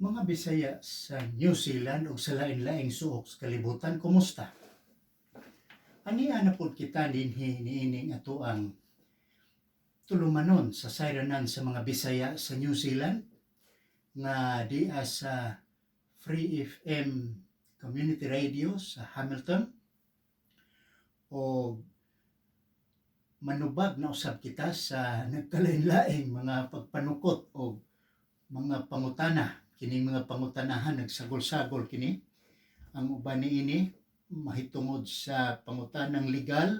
Mga Bisaya sa New Zealand o sa lain-laing suok sa kalibutan, kumusta? Ania na pod kita dinhi niining ato ang tulumanon sa sayranan sa mga Bisaya sa New Zealand nga diya sa Free FM Community Radio sa Hamilton o manubag na usab kita sa nagkalain-laing mga pagpanukot o mga pangutana. Kining mga pangutanahan nagsagol-sagol kini. Ang uban niini mahitungod sa pangutanang legal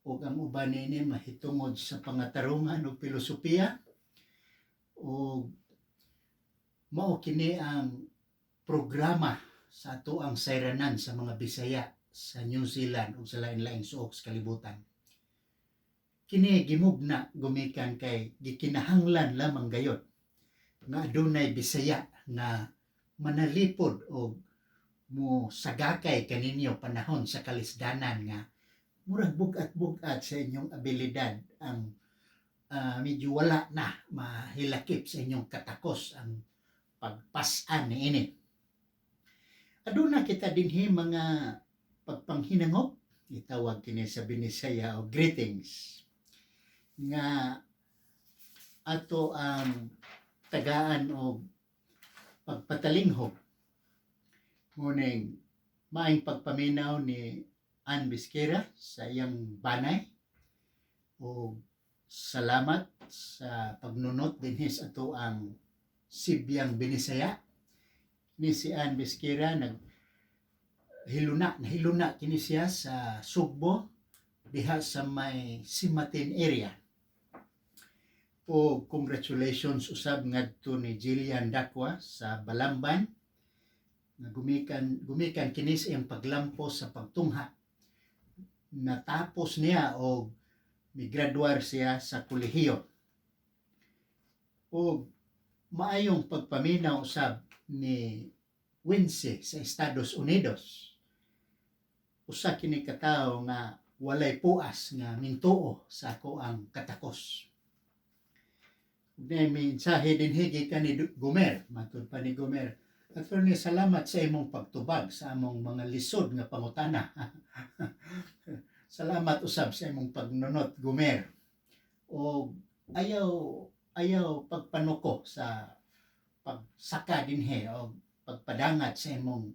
ug ang uban niini mahitungod sa pangatarungan ug filosofiya ug mao kini ang programa sa ato ang sayranan sa mga Bisaya sa New Zealand ug sa lain-laing suok sa kalibutan. Kini gimugna gumikan kay gikinahanglan lamang gayud nga adunay Bisaya nga manalipod og mo sagakay kaninyo panahon sa kalisdanan nga murag bugat-bugat sa inyong abilidad ang medyo wala na mahilakip sa inyong katakos ang pagpas-an niini. Aduna kita dinhi mga pagpanghinangop, itawag kini sa Binisaya o greetings nga ato ang tagaan o pagpatalinghog ngunit maayong pagpaminaw ni Ann Bisquera sa iyang banay o salamat sa pagnunot dinhi sa ato ang Sibyang Binisaya. Ni si Ann Bisquera nahiluna kini siya sa Sugbo diha sa may Simatin area. O congratulations usab ngadto ni Jillian Dakwa sa Balamban nga gumikan kini sa iyang paglampos sa pagtungha. Natapos niya o migraduar siya sa kolehiyo. O maayong pagpaminaw usab ni Wincy sa Estados Unidos. Usa kini katawo nga walay puas nga mintuo sa ako ang katakos. May mensahe dinhi gikan ni Gomer, matud pa ni Gomer. Attorney, salamat sa imong pagtubag sa among mga lisod nga pangutana. Salamat usab sa imong pagnunot, Gomer. O ayaw pagpanuko sa pagsaka dinhi o pagpadangat sa imong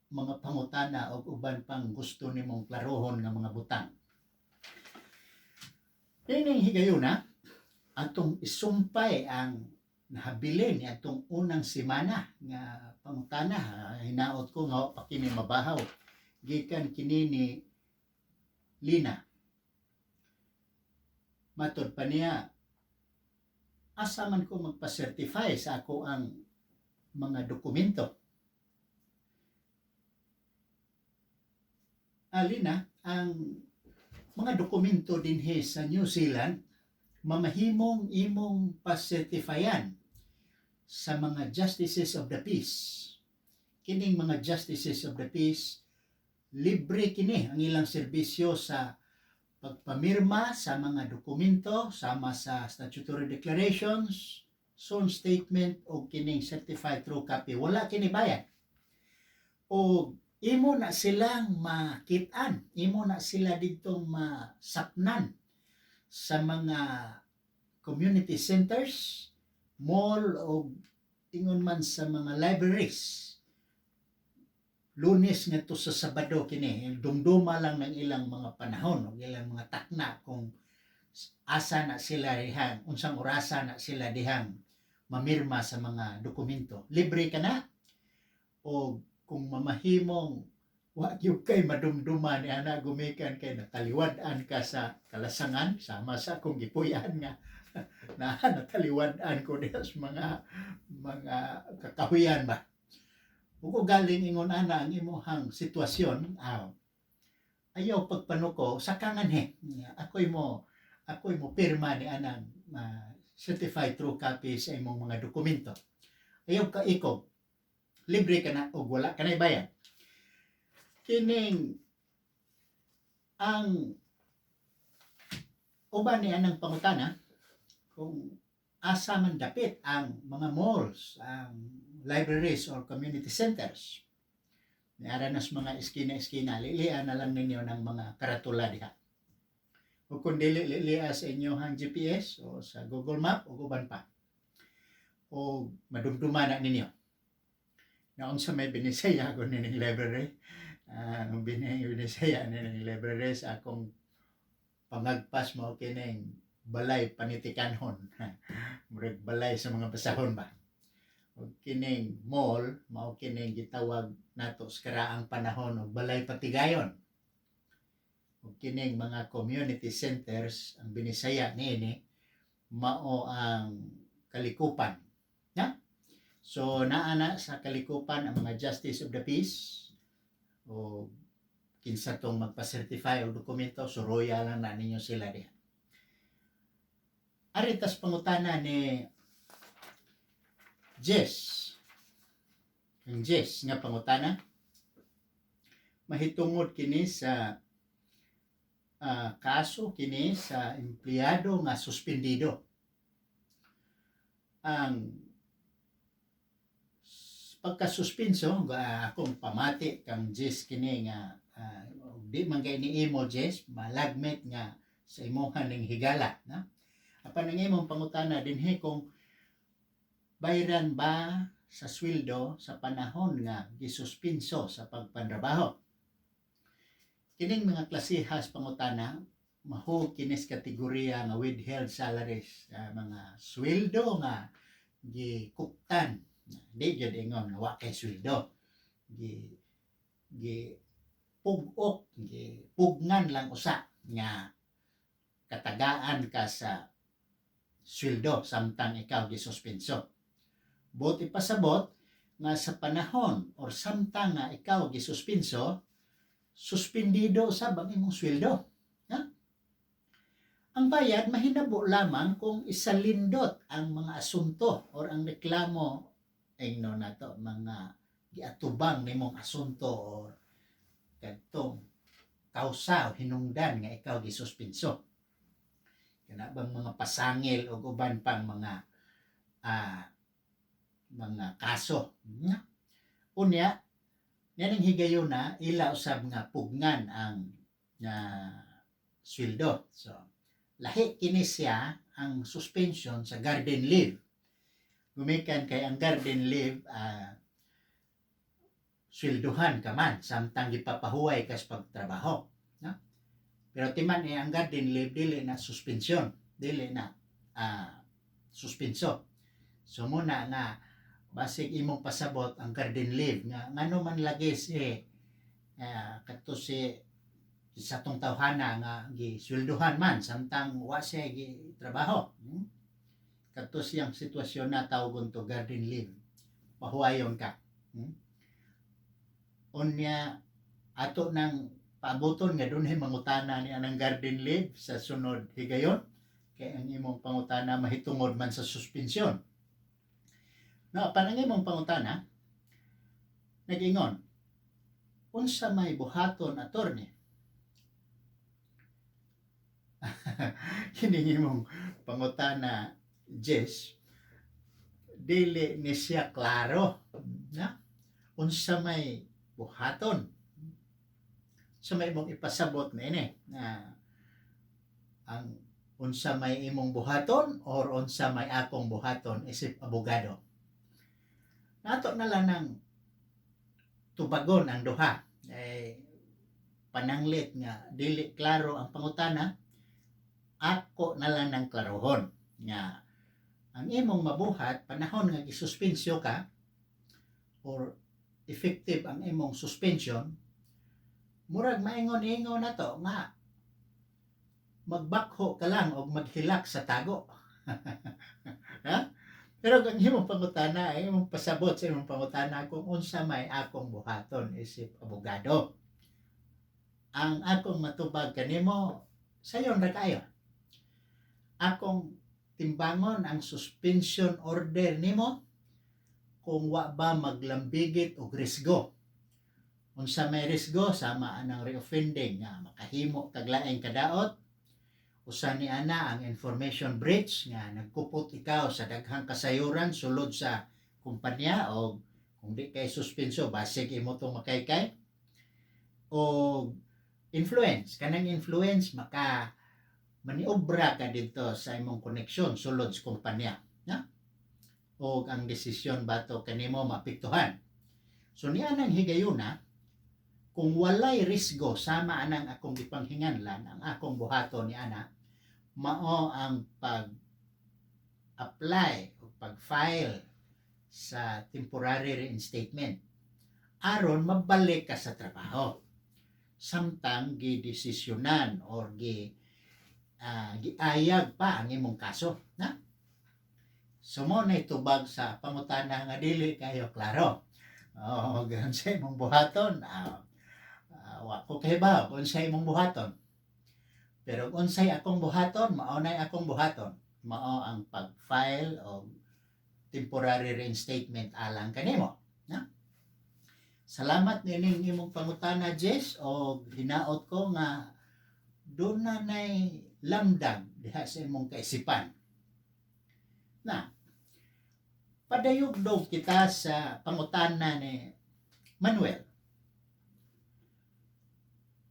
mga pangutana o uban pang gusto nimong klarohon nga mga butang. Dining higayuna, atong isumpay ang nahabilin ni atong unang semana nga pangutana. Hinaot ko nga pa kini mabahaw gikan kini ni Lina. Matod pa niya, asa man ko magpa-certify sa ako ang mga dokumento. Lina, ang mga dokumento dinhi sa New Zealand mamahimong imong pa-certifyan sa mga Justices of the Peace. Kining mga Justices of the Peace, libre kini ang ilang serbisyo sa pagpamirma sa mga dokumento sama sa statutory declarations, sworn statement o kining certified true copy. Wala kini bayad. O imo na silang makitaan, imo na sila ditong masapnan sa mga community centers, mall o ingon man sa mga libraries. Lunes ngadto sa Sabado kini, dumduma lang ng ilang mga panahon o ilang mga takna kung asa na sila dihang, unsang orasa na sila dihang mamirma sa mga dokumento. Libre ka na o kung mamahimong wa gyud kay madumduma ni ana gumikan kay nataliwad-an ka sa kalasangan sama sa akong gipuy-an nga nataliwad-an ko diha sa mga kakahuyan ba. Ug galing ingon ana ang imong sitwasyon, ayaw pagpanuko sakangan ako'y mo pirma ni anang certified true copy sa imong mga dokumento. Ayaw ka ikaw, libre ka na o wala ka na bayad. Kining ang uban ni anang pangutana kung asa man dapit ang mga malls, ang libraries or community centers. Niara nas mga eskina-eskina, lilian na lang ninyo ng mga karatula diha. O kung dili, lilia sa inyong GPS o sa Google Map o uban pa. O madumduman na ninyo. Naon sa may binisaya ko nining library. Binisaya nining library sa akong pangagpas mo kining balay panitikanhon. Murag balay sa mga basahon ba. O kining mall, mao kining gitawag nato sa karaang panahon og balay patigayon. O kining mga community centers, ang binisaya niini mao ang kalikupan. Ya? So naana sa kalikupan ang mga Justice of the Peace o kinsa tong magpa-certify og dokumento, so royal lang na ninyo sila diha. Aritas pangutana ni Jess. Ang Jess nga pangutana, mahitungod kini sa kaso kini sa empleyado nga suspendido. Ang pagkasuspenso, akong pamati kang Jess kini nga di man kay ni imo Jess, malagmet nga sa imuhan ning higala. Na? Apan ang imong pangutana dinhi kung bayran ba sa sweldo sa panahon nga gisuspenso sa pagpantrabaho. Kining mga klasehas pangutana mahug kinis kategorya nga withheld salaries, mga sweldo nga gikuptan, di gyud ingon nga wa kay sweldo, pugok, pugnan lang usa nga katagaan ka sa sweldo samtang ikaw gisuspenso. But ipasabot nga sa panahon or samtang nga ikaw gisuspenso, suspendido sa bang imong sweldo. Ha? Ang bayad mahinabo lamang kung isalindot ang mga asunto or ang reklamo ingno nato mga giatubang nimong asunto or kadtong kausa o hinungdan nga ikaw gisuspenso. Kana bang mga pasangil o uban pang mga kaso. Unya, nanang higayon na ila usab nga pugnan ang sweldo. So, lahi kini siya ang suspension sa garden leave. Gumikan kay ang garden leave, swelduhan ka man samtang gipapahuway ka sa pagtrabaho. No? Pero timan ang garden leave dili na suspension, dili na suspenso. So muna nga basig imong pasabot ang garden leave nga ngano man lagi si kadto si sa tong tawhana nga giswelduhan man samtang wa siya gitrabaho. Kadto siyang sitwasyon na tawgon to garden leave. Pahuwayon ka. Unya ato nang paaboton nga dunay mangutana ni anang garden leave sa sunod higayon kay ang imong pangutana mahitungod man sa suspensyon. No, panang imong pangutana nag-ingon, unsa may buhaton attorney? Kini imong pangutana Jess, dili ni siya klaro na unsa may buhaton. So may imong ipasabot na ini na ang unsa may imong buhaton or unsa may akong buhaton isip abogado. Nato na lang ng tubagon ang duha. Pananglit nga dili klaro ang pangutana, ako na lang ng klarohon nga ang imong mabuhat panahon nga gisuspensyo ka or effective ang imong suspension, murag maingon-ingon na to nga magbakho ka lang o maghilak sa tago. Ha? Pero ang imong pangutana ay imong pasabot sa imong pangutana kung unsa may akong buhaton isip abogado. Ang akong matubag kanimo sayon ra kayo. Akong timbangon ang suspension order nimo kung wa ba maglambigit og risgo. Unsa may risgo sama anang reoffending nga makahimo kag laing kadaot, usa ni ana ang information breach nga nagkupot ikaw sa daghang kasayuran sulod sa kumpanya o kung di kay suspenso basig imo tong makaykay o influence kanang influence maka maniobra ka dito sa imong koneksyon sulod sa kumpanya na o ang desisyon bato kanimo maapektuhan. So niya nang higayuna kung walay risgo sama anang akong gipanghinganlan ang akong buhaton ni ana mao ang pag-apply o pag-file sa temporary reinstatement aron mabalik ka sa trabaho samtang gidesisyonan or giayag pa ang imong kaso na so mo na itubag sa pangutana nga dili kayo klaro ganun sa imong buhaton wa ko kahibaw kung sa imong buhaton pero kung unsay akong buhaton mao nay akong buhaton mao ang pag-file o temporary reinstatement alang kanimo na salamat nining imong pangutana Jess o hinaot ko nga doon na nay lamdag diha sa imong kaisipan na padayog-dog kita sa pangutana ni Manuel.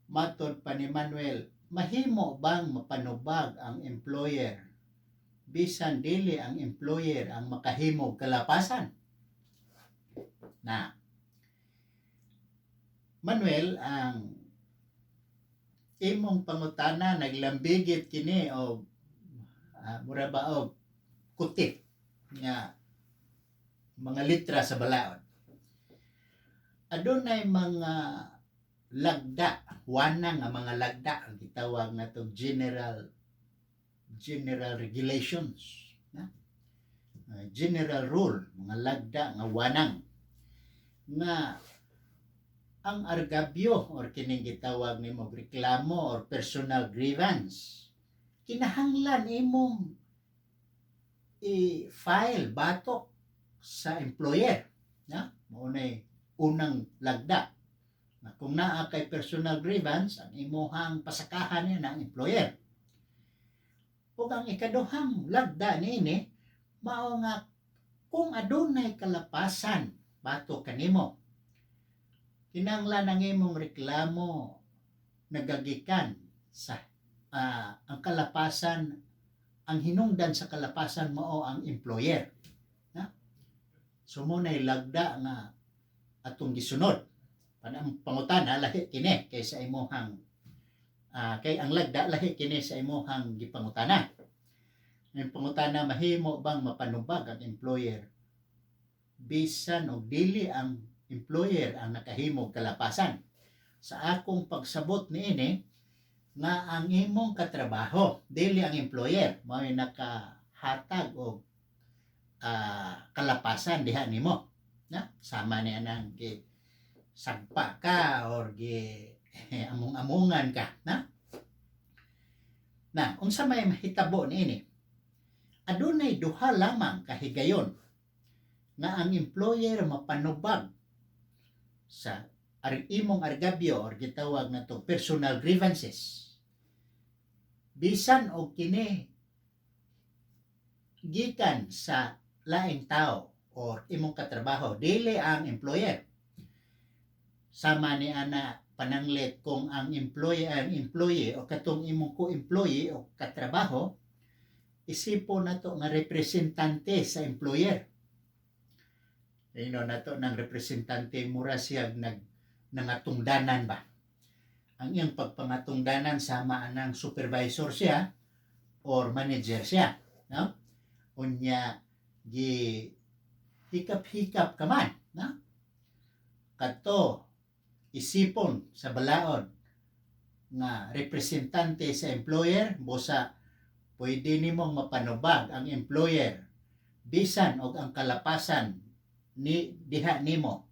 Matod pa ni Manuel, mahimo bang mapanubag ang employer bisan dili ang employer ang makahimo kalapasan? Na Manuel, ang imong pangutana naglambigit kini og mura ba og kutik nga mga litra sa balaod. Adunay mga lagda, wanang nga mga lagda ang gitawag nato general regulations na general rule, mga lagda nga wanang nga ang argabyo or kining gitawag nimo reklamo or personal grievance kinahanglan imong i-file batok sa employer na mao nay unang lagda na kung naa kay personal grievance ang imuhang pasakahan niya ng employer ug ang ikaduhang lagda niini mao nga kung adunay kalapasan batok kanimo kinahanglan ang imong reklamo nagagikan sa ang kalapasan ang hinungdan sa kalapasan mao ang employer na so mo nay lagda nga atong gisunod panang pangutana lahi kini kay sa imong kay ang lagda lahi kini sa imong gipangutana ang pangutana mahimo bang mapanubag ang employer bisan og dili ang employer ang nakahimog kalapasan sa akong pagsabot niini nga ang imong katrabaho dili ang employer mao nakahatag og kalapasan diha nimo na sama ni anang sagpa ka or among-amungan ka na unsa may mahitabo niini adunay duha lamang kahigayon nga ang employer mapanubag sa imong argabyo or gitawag nato personal grievances bisan og kini gikan sa laing tao or imong katrabaho dili ang employer sama ni ana pananglit kung ang employee o katong imong ko-employee o katrabaho isipon nato nga representante sa employer nato ng representante mura siya nangatungdanan ba ang iyang pagpangatungdanan sama anang supervisor siya or manager siya no unya hikap-hikap ka man no kadto isipon sa balaod nga representante sa employer busa pwede nimong mapanubag ang employer bisan og ang kalapasan ni diha nimo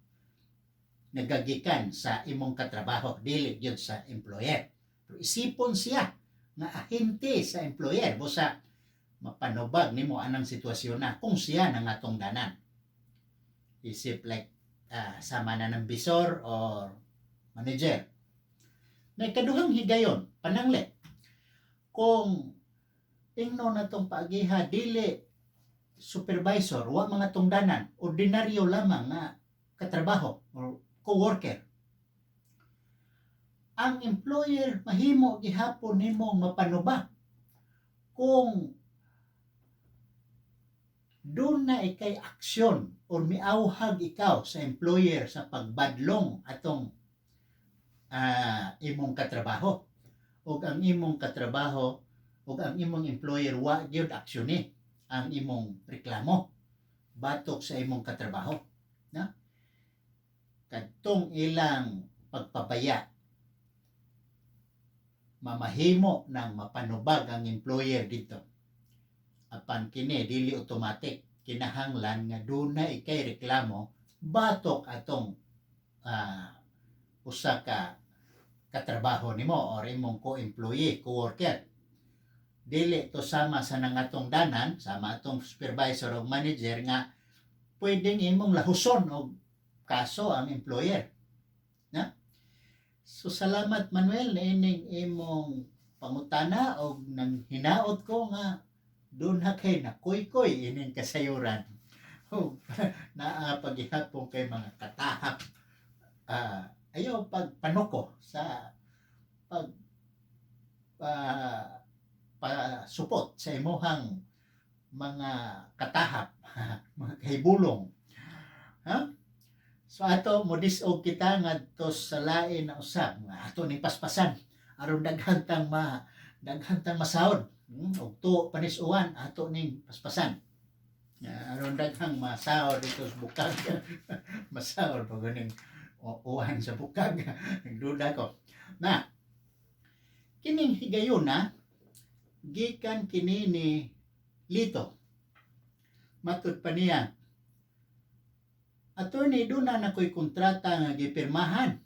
nagagikan sa imong katrabaho dili gyud sa employer pero isipon siya nga ahente sa employer busa mapanubag nimo anang sitwasyon na kung siya nangatungdanan isip like sama na ng bisor or manager na ikaduhang higayon pananglit kung ingno natong paagiha dili supervisor, wa mga tungdanan, ordinaryo lamang nga katrabaho or co-worker. Ang employer mahimo gihapon nimong mapanubag kung doon na ikay aksyon or miauhag ikaw sa employer sa pagbadlong atong imong katrabaho o ang imong katrabaho o ang imong employer wa gyud aksyon ang imong reklamo batok sa imong katrabaho na kadtong ilang pagpabaya mamahimo ng mapanubag ang employer dito apan kini dili automatic kinahanglan nga dunay ikay reklamo batok atong usa ka katrabaho nimo or imong co-employee, co-worker. Dili to sama sa nangatong danan, sama atong supervisor o manager nga pwedeng imong lahuson og kaso ang employer. Na? So salamat Manuel na ining imong pangutana og nang hinaot ko nga doon na kay nakoy-koy ining kasayuran. Naapagihapon kay mga katahap ayaw pagpanuko sa pag pasupot sa imuhang mga katahap mga kahibulong ha so ato mo disog kita ngadto sa lain na usab nga ato ni paspasan aron daghang masahod og tuo panis-uwan ato ning paspasan aron daghang masahod dito sa bukag masahod pag ganing uwan sa bukag nagduda ko na kining higayon na gikan kini ni Lito matud pa niya attorney doon na ko'y kontrata nga gipirmahan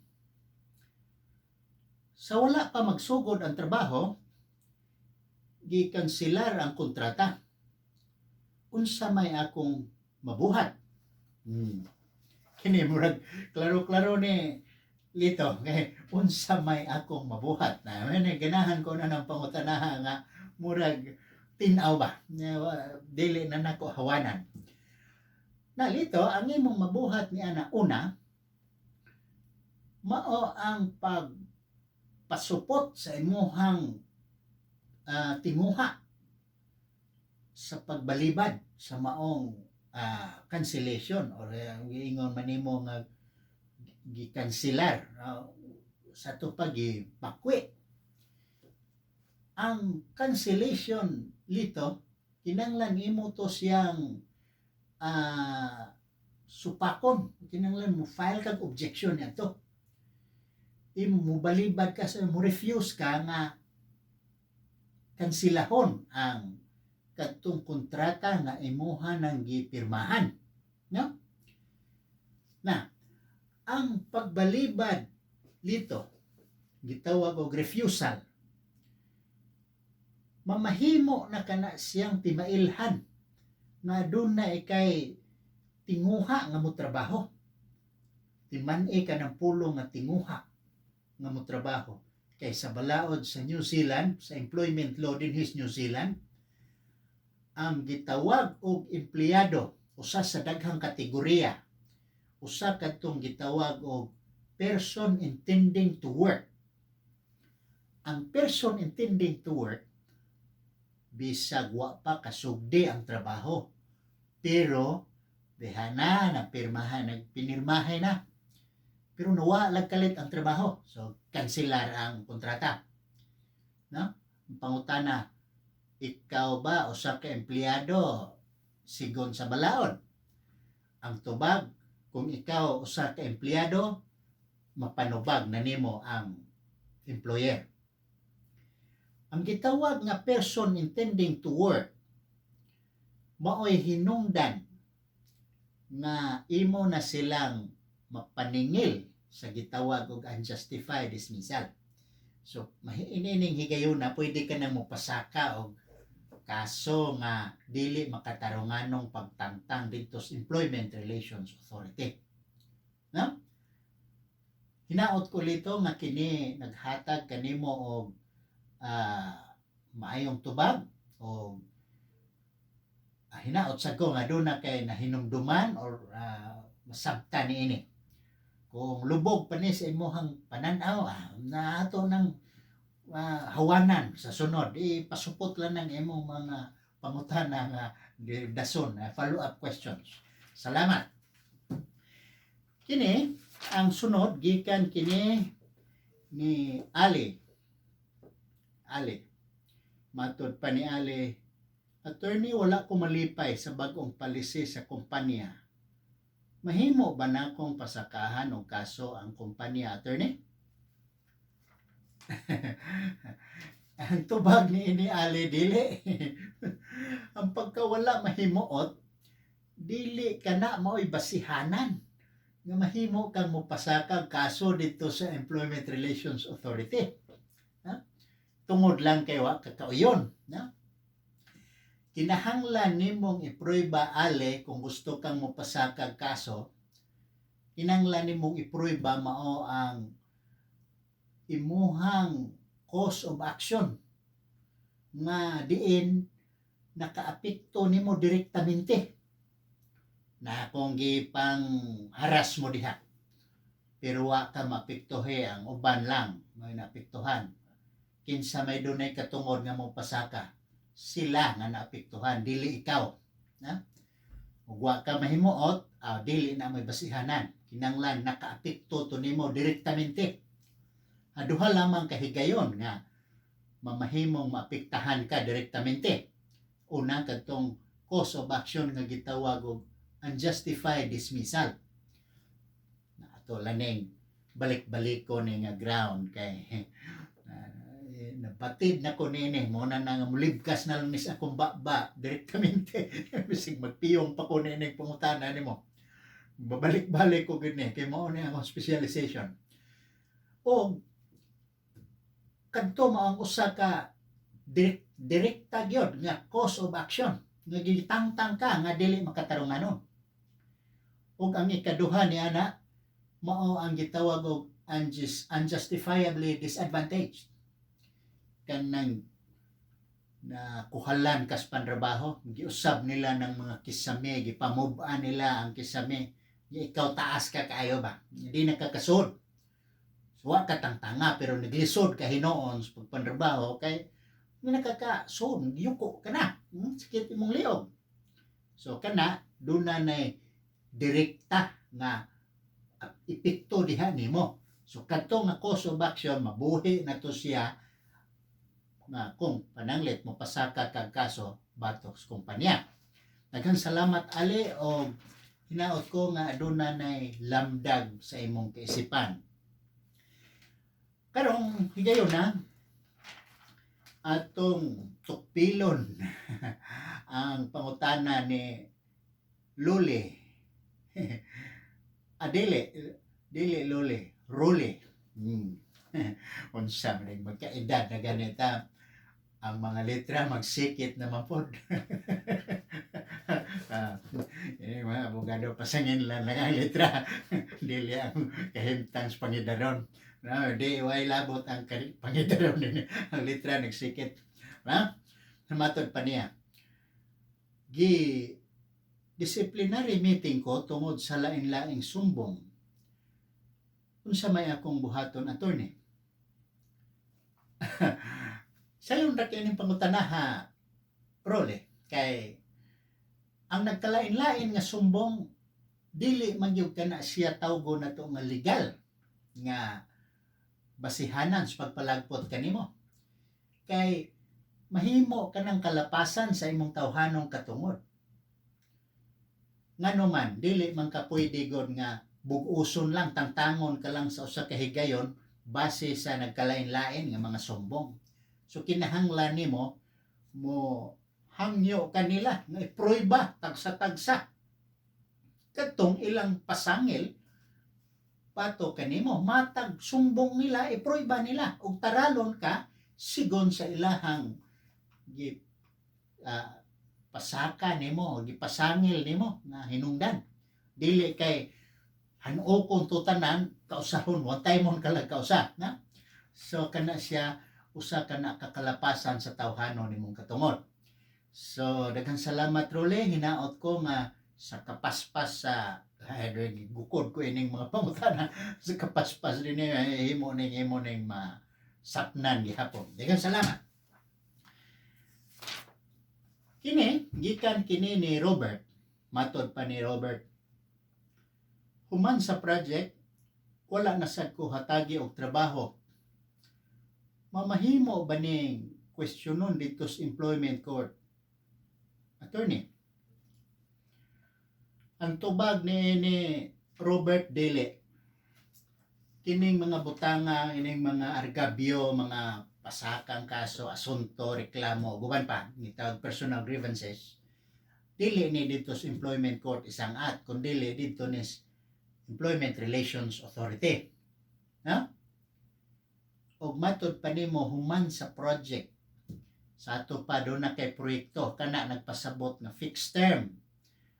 sa wala pa magsugod ang trabaho gikanselar ang kontrata unsa may akong mabuhat kini murag klaro-klaro ni Lito kay unsa may akong mabuhat na ganahan ko na ng pangutanaha nga murag tinaw ba dili na nako hawanan na Lito ang imong mabuhat ni ana una mao ang pagpasupot sa imuhang tinguha sa pagbalibad sa maong cancellation or giingon manimo nga gikanselar sa tupag gipakwi ang cancellation Lito kinanglan imo to siyang supakon kinanglan mo file kag objection ato imo mo balibad ka sa mo refuse ka nga kansilahon ang kadtong kontrata nga imuha nang gipirmahan no na ang pagbalibad Lito gitawag og refusal mamahimo na kana siyang timailhan nga doon na ikay tinguha nga mo trabaho timan-i ka ng pulong nga tinguha nga mo trabaho kay sa balaod sa New Zealand sa employment law din his New Zealand ang gitawag og empleyado usa sa daghang kategorya usa kadtong gitawag og person intending to work ang person intending to work bisag wa pa kasugdi ang trabaho pero dehana na pirmahan nagpinirmahay na pero nawa kalit ang trabaho so kanselar ang kontrata no pangutana ikaw ba usa ka empleyado sigon sa balaod ang tubag kung ikaw usa ka empleyado mapanubag na nimo ang employer ang gitawag nga person intending to work mao'y hinungdan nga imo na silang mapaningil sa gitawag og unjustified dismissal so mahiining higayon na pwede ka na mo pasaka og kaso nga dili makatarunganong pagtangtang dito sa Employment Relations Authority no hinaot ko Lito nga kini naghatag kanimo og maayong tubag o hinaot sa ko nga doon na kay nahinumduman or masabta niini. Kung lubog pa ni sa imuhang pananaw, na ato ng hawanan sa sunod, pasupot lang ng imong mga pangutana nga dason, follow-up questions. Salamat. Kini, ang sunod, gikan kini ni Ali. Matod pa ni Ali, attorney, wala ko malipay sa bagong palisi sa kumpanya. Mahimo ba na akong pasakahan o kaso ang kumpanya, attorney? Ang tubag ni ini Ali, dili. Ang pagkawala mahimuot, dili ka na mao'y basihanan nga mahimo kang mopasaka kaso dito sa Employment Relations Authority. Tungod lang kay wa kakauyon. Kinahanglan nimong iprueba, Ali, kung gusto kang mopasaka kaso, kinahanglan nimong iprueba mao ang imuhang cause of action nga diin nakaapekto nimo direktamente na kung gipang haras mo diha pero wa ka mapektuhe, ang uban lang may naapektuhan. Kinsa may dunay katungod nga mo pasaka, sila nga naapektuhan, dili ikaw. Ug wa ka mahimuot, dili na may basihanan. Kinahanglan nakaapekto to nimo direktamente. Duha lamang kahigayon nga mamahimong maapektahan ka direktamente. Una, kadtong cause of action nga gitawag og unjustified dismissal. Ato laning balik-baliko ni nga ground kay nabatid na ko nini mo na nga mulibkas na lang ni sa akong baba direktamente. Bisig magpiyong pa ko nini pangutana nimo. Babalik-balik ko gini kay mao ni ang specialization. O kadto mao ang usa ka direkta gyud nga cause of action nga gitangtang ka nga dili makatarunganon. Ug ang ikaduha ni ana mao ang gitawag og unjustifiably disadvantaged. Kanang na kuhalan kas pantrabaho, giusab nila ng mga kisame, gipamubaan nila ang kisame. Ikaw taas ka kaayo ba? Hindi nakakasud. Wa ka tangtanga pero naglisod ka hinoon sa pagpantrabaho kay nakakasud, yuko ka na. Sakit imong liog. So kana doon na direkta nga epekto diha nimo. So kadto nga cause of action mabuhi na to siya nga kung pananglit mo pasaka kag kaso batok sa kumpanya. Daghang salamat, Ali, o hinaot ko nga aduna nay lamdag sa imong kaisipan. Karong higayon na atong tukpilon ang pangutana ni Luli. Dili Luli, Ruli. Unsa man magkaedad na ganita ang mga letra magsikit naman po. Mga abogado pasangin lang ang letra. Dili ang kahimtang sa pangidaron. Di way labot ang pangidaron din. Ang letra nagsikit. Namatod pa niya. Disciplinary meeting ko tungod sa lain-laing sumbong. Unsa may akong buhaton, attorney? Sayon ra kay ning pangutanaha, Role, kay ang nagkalain-lain nga sumbong dili man gyud kana siya tawgo nato nga legal nga basihanan sa pagpalagpot kanimo. Kay mahimo kanang kalapasan sa imong tawhanong katungod. Ngano man dili man ka pwede gud nga buguson lang, tangtangon ka lang sa usa ka higayon base sa nagkalain-lain nga mga sumbong. So kinahanglan nimo mo hangyo kanila nga iprueba tagsa-tagsa kadtong ilang pasangil pato kanimo matag sumbong nila, iprueba nila ug taralon ka sigon sa ilahang pasaka nimo, gipasangil nimo na hinungdan. Dili kay hanukon tutanan kausahon one time mon kalag kausa na. So kana siya usa ka na kakalapasan sa tawhanon nimong katungod. So daghang salamat Role, hinaot ko nga sa kapaspas sa gukod ko ining mga pangutana sa kapaspas din himo ning masapnan gihapon. Daghang salamat. Gikan kini ni Robert, matod pa ni Robert. Human sa project, wala na sad ko hatagi og trabaho. Mamahimo ba ning questionon dito sa employment court? Attorney, ang tubag ni Robert Dele, kining mga butanga, kining mga argabyo, mga pasakang kaso, asunto, reklamo, guban pa, ngitawag personal grievances, dili ni dito sa employment court isang kundi dito ni Employment Relations Authority. Ha? Og matod pa nimo human sa project, sa ato pa doon na kay proyekto, kana nagpasabot na fixed term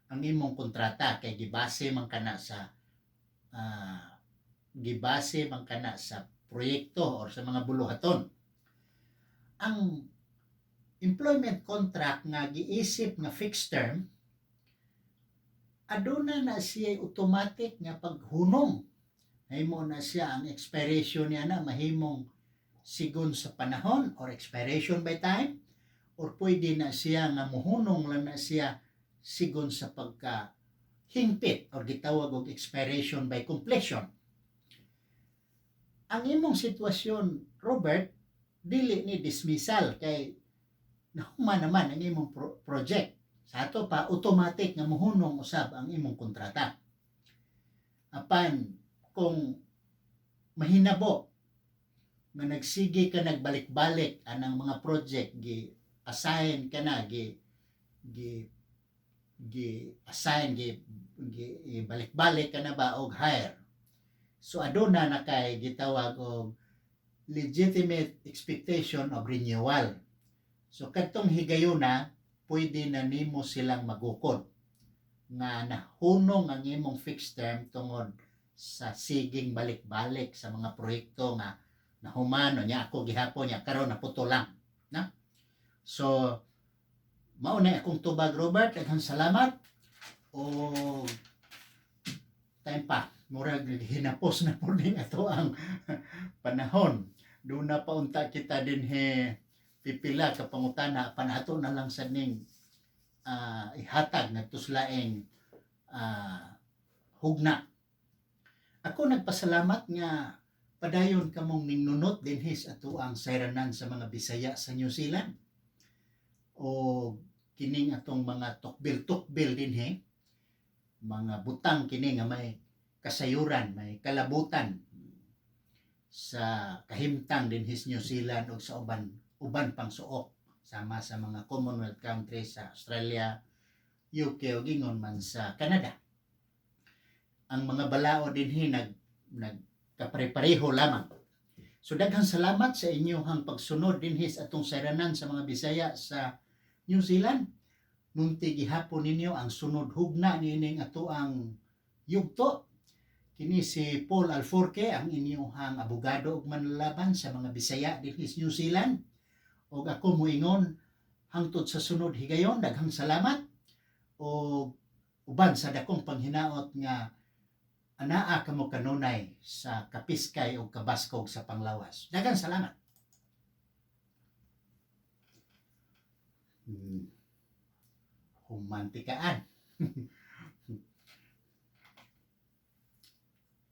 ang imong kontrata kay gibase man kana sa proyekto or sa mga buluhaton. Ang employment contract nga giisip nga fixed term, aduna na siya automatic nga paghunong. Mahimo na siya ang expiration niya na mahimong sigon sa panahon or expiration by time, or pwede na siya nga muhunong lang na siya sigon sa pagka hingpit or gitawag og expiration by completion. Ang imong sitwasyon, Robert, dili ni dismissal kay nahuman naman ang imong project. Sa ato pa, automatic nga muhunong usab ang imong kontrata. Apan, kung mahinabo nga nagsige ka nagbalik-balik anang mga project, gi-assign ka na, gi-assign, balik-balik ka na ba og hire. So, aduna na kay gitawag og legitimate expectation of renewal. So, kadtong higayuna, pwede na nimo silang magukod nga nahunong ang imong fixed term tungod sa siging balik-balik sa mga proyekto nga nahuman niya ako gihapon niya karon naputo lang na. So mao na akong tubag, Robert, daghang salamat. O time pa murag hinapos na po din ato ang panahon. Doon na paunta kita din pipila ka pangutana panato na lang sa ning ihatag na tuslaing hugna. Ako nagpasalamat nga padayon kamong ninunot dinhi sa ato ang sayranan sa mga Bisaya sa New Zealand. O kining atong mga tukbil-tukbil dinhi, mga butang kini nga may kasayuran, may kalabutan sa kahimtang dinhi sa New Zealand o sa uban pang suok sama sa mga Commonwealth countries sa Australia, UK o gingon man sa Canada. Ang mga balao dinhi nagkapare-pareho lamang. So daghang salamat sa inyong pagsunod dinhi sa atong sayranan sa mga Bisaya sa New Zealand. Nunti gihapon ninyo ang sunod hugna nining ato ang yugto. Kini si Paul Alforque, ang inyong abogado ug manlalaban sa mga Bisaya dinhi sa New Zealand. O ako moingon hangtod sa sunod higayon, daghang salamat. O uban sa dakong panghinaot nga anaa kamo kanunay sa kapiskay o kabaskog sa panglawas. Daghang salamat. Humantikaan.